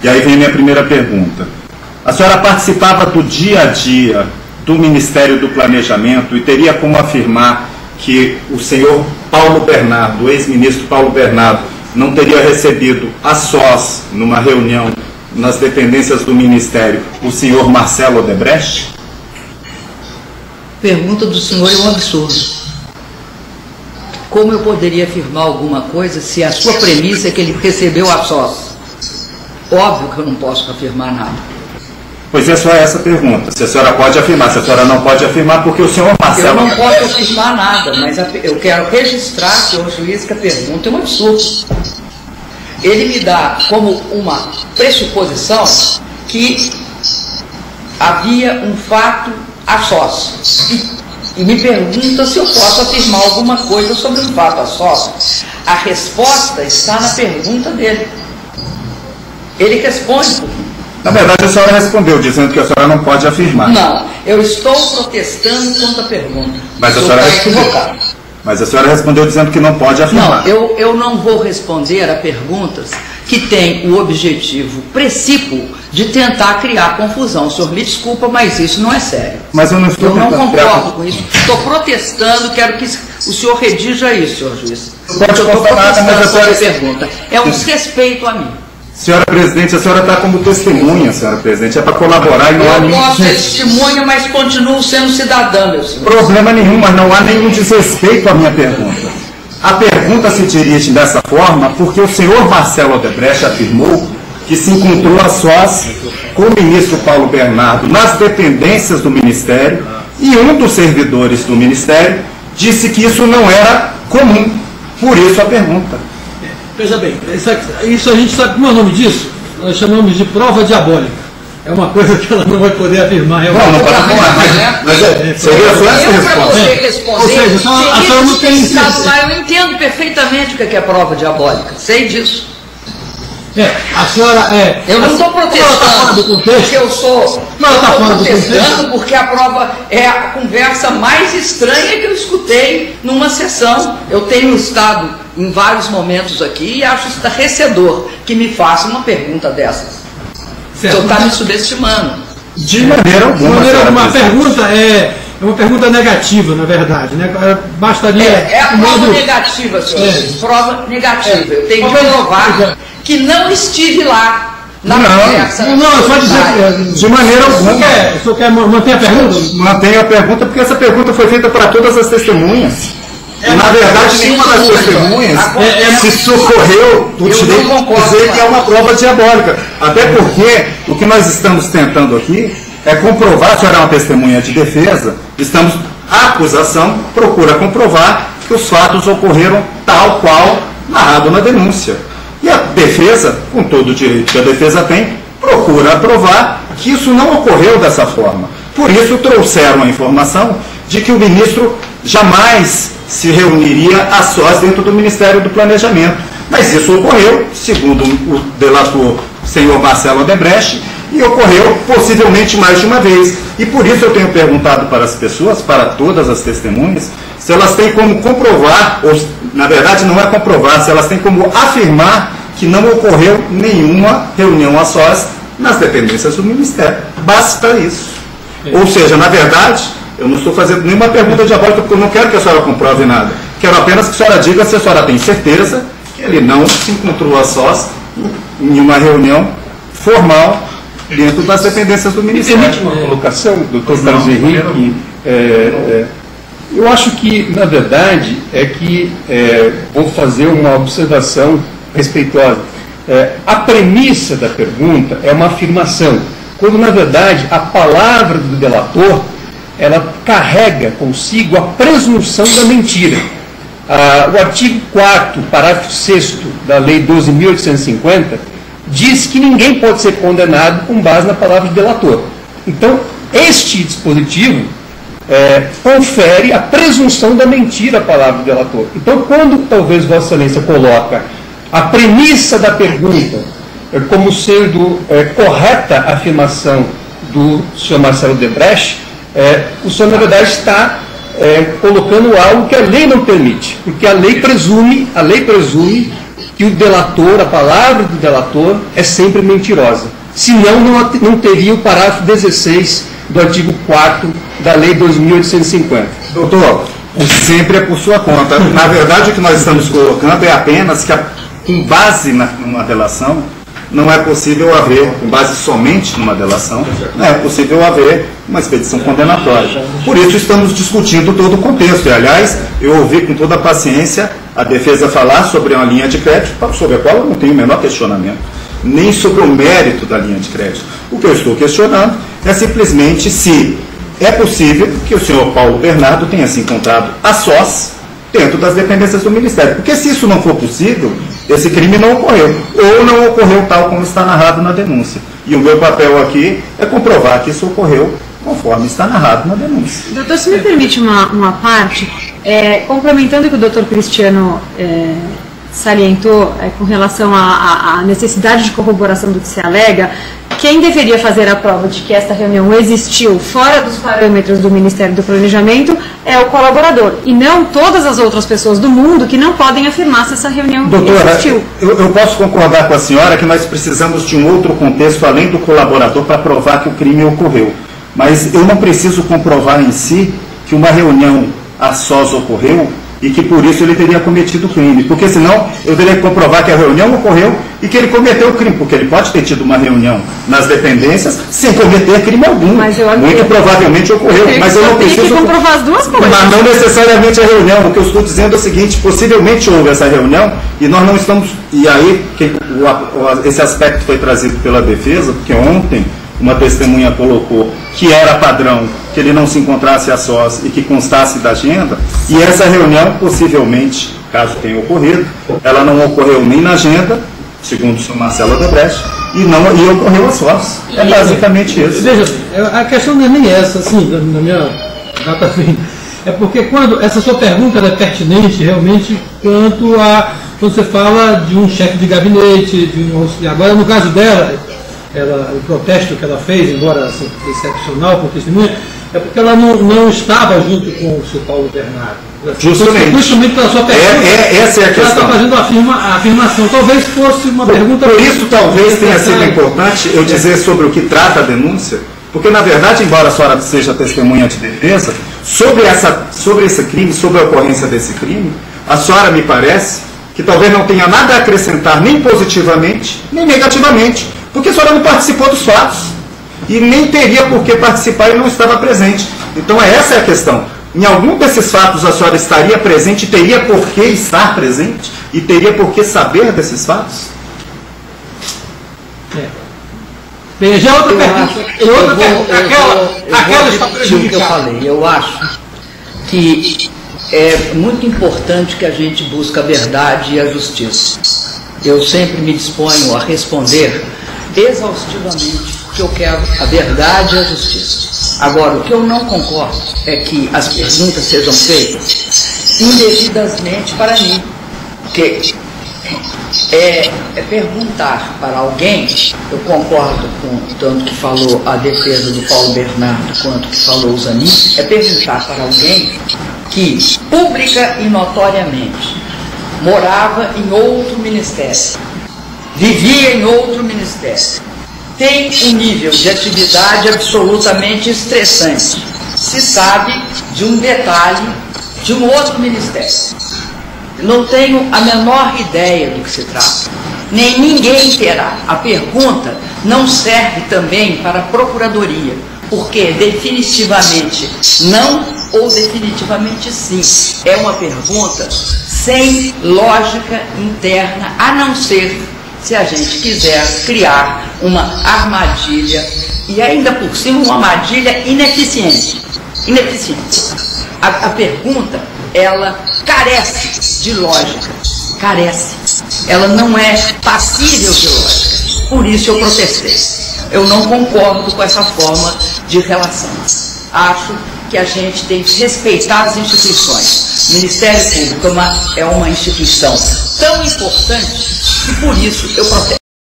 E aí vem minha primeira pergunta. A senhora participava do dia a dia do Ministério do Planejamento e teria como afirmar que o senhor Paulo Bernardo, o ex-ministro Paulo Bernardo, não teria recebido a sós, numa reunião nas dependências do Ministério, o senhor Marcelo Odebrecht? Pergunta do senhor é um absurdo. Como eu poderia afirmar alguma coisa se a sua premissa é que ele recebeu a sós? Óbvio que eu não posso afirmar nada. Pois é só essa pergunta. Se a senhora pode afirmar, se a senhora não pode afirmar, porque o senhor Marcelo... Eu não posso afirmar nada, mas eu quero registrar, senhor juiz, que a pergunta é um absurdo. Ele me dá como uma pressuposição que havia um fato a sós. E me pergunta se eu posso afirmar alguma coisa sobre um fato a sós. A resposta está na pergunta dele. Ele responde por mim. Na verdade, a senhora respondeu, dizendo que a senhora não pode afirmar. Não, eu estou protestando contra a pergunta. Mas a senhora respondeu. Mas a senhora respondeu dizendo que não pode afirmar. Não, eu não vou responder a perguntas que têm o objetivo precípuo de tentar criar confusão. O senhor me desculpa, mas isso não é sério. Mas eu não estou Eu não concordo com isso. Estou protestando, quero que o senhor redija isso, senhor juiz. Eu estou protestando sobre a pergunta. É um desrespeito a mim. Senhora Presidente, a senhora está como testemunha, senhora Presidente, é para colaborar e não há nenhum... Eu posso ser testemunha, mas continuo sendo cidadã, meu senhor. Problema nenhum, mas não há nenhum desrespeito à minha pergunta. A pergunta se dirige dessa forma porque o senhor Marcelo Odebrecht afirmou que se encontrou a sós com o ministro Paulo Bernardo nas dependências do Ministério e um dos servidores do Ministério disse que isso não era comum. Por isso a pergunta. Veja bem, isso a gente sabe como é o nome disso? Nós chamamos de prova diabólica. É uma coisa que ela não vai poder afirmar. Não pode afirmar, mas seria só essa resposta. Ou seja, a senhora não tem lá, eu entendo perfeitamente o que é prova diabólica, sei disso. A senhora eu não estou protestando porque eu sou. Não estou protestando porque a prova é a conversa mais estranha que eu escutei numa sessão. Eu tenho estado em vários momentos aqui e acho estarrecedor que me faça uma pergunta dessas. O senhor está me subestimando. De maneira alguma. A pergunta é uma pergunta negativa, na verdade, né? Bastaria. É a prova negativa, senhor. Prova negativa. Eu tenho que provar que não estive lá na conversa. Não, só dizer. De maneira alguma. O senhor quer manter a pergunta? Mantenha a pergunta, porque essa pergunta foi feita para todas as testemunhas. Na verdade, nenhuma das testemunhas se socorreu do direito de dizer que é uma prova diabólica. Até porque o que nós estamos tentando aqui é comprovar, a senhora é uma testemunha de defesa, a acusação procura comprovar que os fatos ocorreram tal qual narrado na denúncia. E a defesa, com todo o direito que a defesa tem, procura provar que isso não ocorreu dessa forma. Por isso trouxeram a informação de que o ministro jamais se reuniria a sós dentro do Ministério do Planejamento. Mas isso ocorreu, segundo o delator senhor Marcelo Odebrecht, e ocorreu possivelmente mais de uma vez. E por isso eu tenho perguntado para as pessoas, para todas as testemunhas, se elas têm como comprovar, ou na verdade não é comprovar, se elas têm como afirmar que não ocorreu nenhuma reunião a sós nas dependências do Ministério. Basta isso. Ou seja, na verdade, eu não estou fazendo nenhuma pergunta diabólica, porque eu não quero que a senhora comprove nada. Quero apenas que a senhora diga se a senhora tem certeza que ele não se encontrou a sós em uma reunião formal dentro das dependências do Ministério. Permite uma colocação, doutor Carlos Henrique? Eu acho que, na verdade, vou fazer uma observação respeitosa. A premissa da pergunta é uma afirmação, quando, na verdade, a palavra do delator ela carrega consigo a presunção da mentira. O artigo 4º, parágrafo 6º da Lei 12.850 diz que ninguém pode ser condenado com base na palavra do delator. Então, este dispositivo confere a presunção da mentira à palavra do delator. Então, quando talvez Vossa Excelência coloca a premissa da pergunta como sendo correta a afirmação do senhor Marcelo Odebrecht, o senhor, na verdade, está colocando algo que a lei não permite, porque a lei presume que o delator, a palavra do delator, é sempre mentirosa. Senão, não teria o parágrafo 16 do artigo 4º da Lei 2.850. Doutor, o sempre é por sua conta. Na verdade, o que nós estamos colocando é apenas que, com base numa delação, não é possível haver, com base somente numa delação, não é possível haver uma expedição condenatória. Por isso estamos discutindo todo o contexto. E, aliás, eu ouvi com toda a paciência a defesa falar sobre uma linha de crédito, sobre a qual eu não tenho o menor questionamento, nem sobre o mérito da linha de crédito. O que eu estou questionando é simplesmente se é possível que o senhor Paulo Bernardo tenha se encontrado a sós dentro das dependências do Ministério. Porque se isso não for possível, esse crime não ocorreu. Ou não ocorreu tal como está narrado na denúncia. E o meu papel aqui é comprovar que isso ocorreu conforme está narrado na denúncia. Doutor, se me permite uma parte, complementando o que o doutor Cristiano salientou com relação à necessidade de corroboração do que se alega, quem deveria fazer a prova de que esta reunião existiu fora dos parâmetros do Ministério do Planejamento é o colaborador, e não todas as outras pessoas do mundo que não podem afirmar se essa reunião existiu. Doutora, eu posso concordar com a senhora que nós precisamos de um outro contexto além do colaborador para provar que o crime ocorreu. Mas eu não preciso comprovar em si que uma reunião a sós ocorreu e que por isso ele teria cometido o crime. Porque senão eu teria que comprovar que a reunião ocorreu e que ele cometeu o crime. Porque ele pode ter tido uma reunião nas dependências sem cometer crime algum. Muito provavelmente ocorreu. Mas eu não preciso que comprovar as duas coisas. Mas não necessariamente a reunião. O que eu estou dizendo é o seguinte: possivelmente houve essa reunião e nós não estamos... E aí esse aspecto foi trazido pela defesa, porque ontem uma testemunha colocou que era padrão que ele não se encontrasse a sós e que constasse da agenda, e essa reunião, possivelmente, caso tenha ocorrido, ela não ocorreu nem na agenda, segundo o senhor Marcelo Odebrecht, e ocorreu a sós. É basicamente isso. Veja, a questão não é nem essa, assim, na minha data fim. É porque quando essa sua pergunta é pertinente realmente quando você fala de um chefe de gabinete, de um auxiliar. Agora, no caso dela, o protesto que ela fez, embora assim, excepcional por testemunha, é porque ela não estava junto com o seu Paulo Bernardo. Justamente. Justamente pela sua pergunta. Essa é a questão. Ela está fazendo a afirmação. Talvez fosse uma pergunta... Por isso, talvez tenha sido importante eu dizer sobre o que trata a denúncia, porque, na verdade, embora a senhora seja testemunha de defesa, sobre esse crime, sobre a ocorrência desse crime, a senhora me parece que talvez não tenha nada a acrescentar, nem positivamente, nem negativamente, porque a senhora não participou dos fatos e nem teria por que participar e não estava presente. Então essa é a questão. Em algum desses fatos a senhora estaria presente e teria por que estar presente? E teria por que saber desses fatos? Bem, já outra pergunta. Aquela está prejudicada. O que eu falei. Eu acho que é muito importante que a gente busque a verdade e a justiça. Eu sempre me disponho a responder exaustivamente, porque eu quero a verdade e a justiça. Agora, o que eu não concordo é que as perguntas sejam feitas indevidamente para mim, porque é perguntar para alguém. Eu concordo com tanto que falou a defesa do Paulo Bernardo quanto que falou o Zanin, é perguntar para alguém que pública e notoriamente morava em outro ministério, vivia em outro ministério, tem um nível de atividade absolutamente estressante, se sabe de um detalhe de um outro ministério. Não tenho a menor ideia do que se trata, nem ninguém terá. A pergunta não serve também para a Procuradoria, porque definitivamente não ou definitivamente sim. É uma pergunta sem lógica interna, a não ser se a gente quiser criar uma armadilha, e ainda por cima uma armadilha ineficiente. A pergunta, ela carece de lógica, ela não é passível de lógica, por isso eu protestei. Eu não concordo com essa forma de relação. Acho que a gente tem que respeitar as instituições. O Ministério Público é uma instituição tão importante que por isso eu protesto.